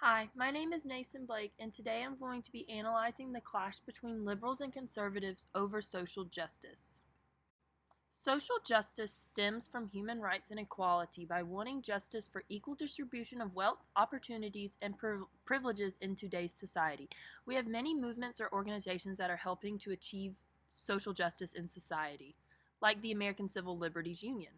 Hi, my name is Nason Blake, and today I'm going to be analyzing the clash between liberals and conservatives over social justice. Social justice stems from human rights and equality by wanting justice for equal distribution of wealth, opportunities, and privileges in today's society. We have many movements or organizations that are helping to achieve social justice in society, like the American Civil Liberties Union.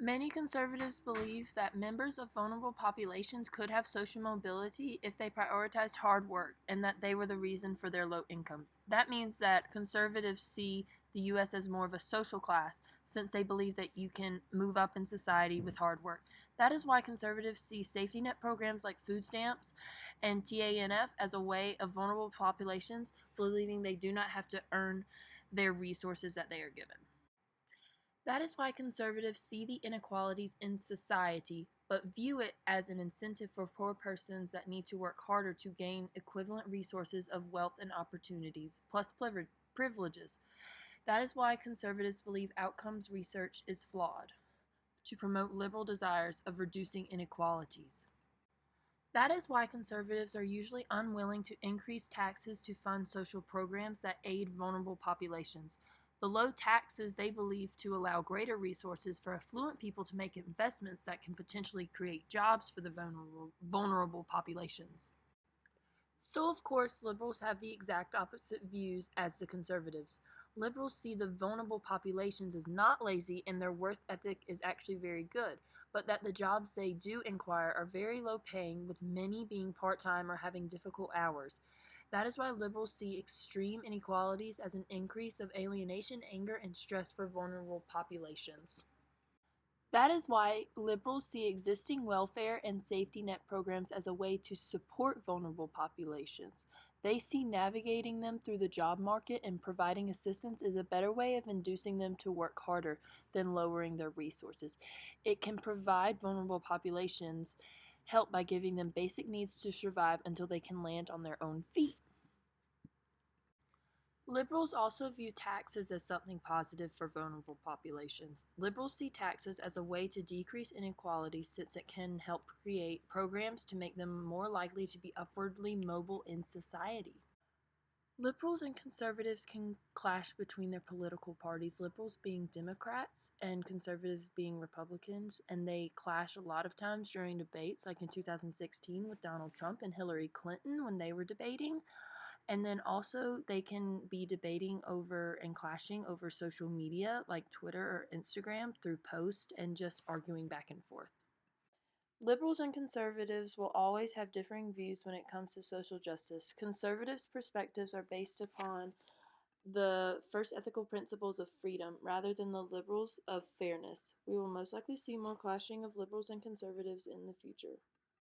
Many conservatives believe that members of vulnerable populations could have social mobility if they prioritized hard work and that they were the reason for their low incomes. That means that conservatives see the U.S. as more of a social class since they believe that you can move up in society with hard work. That is why conservatives see safety net programs like food stamps and TANF as a way of vulnerable populations believing they do not have to earn their resources that they are given. That is why conservatives see the inequalities in society, but view it as an incentive for poor persons that need to work harder to gain equivalent resources of wealth and opportunities, plus privileges. That is why conservatives believe outcomes research is flawed, to promote liberal desires of reducing inequalities. That is why conservatives are usually unwilling to increase taxes to fund social programs that aid vulnerable populations. The low taxes they believe to allow greater resources for affluent people to make investments that can potentially create jobs for the vulnerable populations. So, of course, liberals have the exact opposite views as the conservatives. Liberals see the vulnerable populations as not lazy and their work ethic is actually very good, but that the jobs they do inquire are very low paying, with many being part-time or having difficult hours. That is why liberals see extreme inequalities as an increase of alienation, anger, and stress for vulnerable populations. That is why liberals see existing welfare and safety net programs as a way to support vulnerable populations. They see navigating them through the job market and providing assistance is a better way of inducing them to work harder than lowering their resources. It can provide vulnerable populations help by giving them basic needs to survive until they can land on their own feet. Liberals also view taxes as something positive for vulnerable populations. Liberals see taxes as a way to decrease inequality since it can help create programs to make them more likely to be upwardly mobile in society. Liberals and conservatives can clash between their political parties, liberals being Democrats and conservatives being Republicans, and they clash a lot of times during debates, like in 2016 with Donald Trump and Hillary Clinton when they were debating. And then also they can be debating over and clashing over social media like Twitter or Instagram through posts and just arguing back and forth. Liberals and conservatives will always have differing views when it comes to social justice. Conservatives' perspectives are based upon the first ethical principles of freedom rather than the liberals of fairness. We will most likely see more clashing of liberals and conservatives in the future.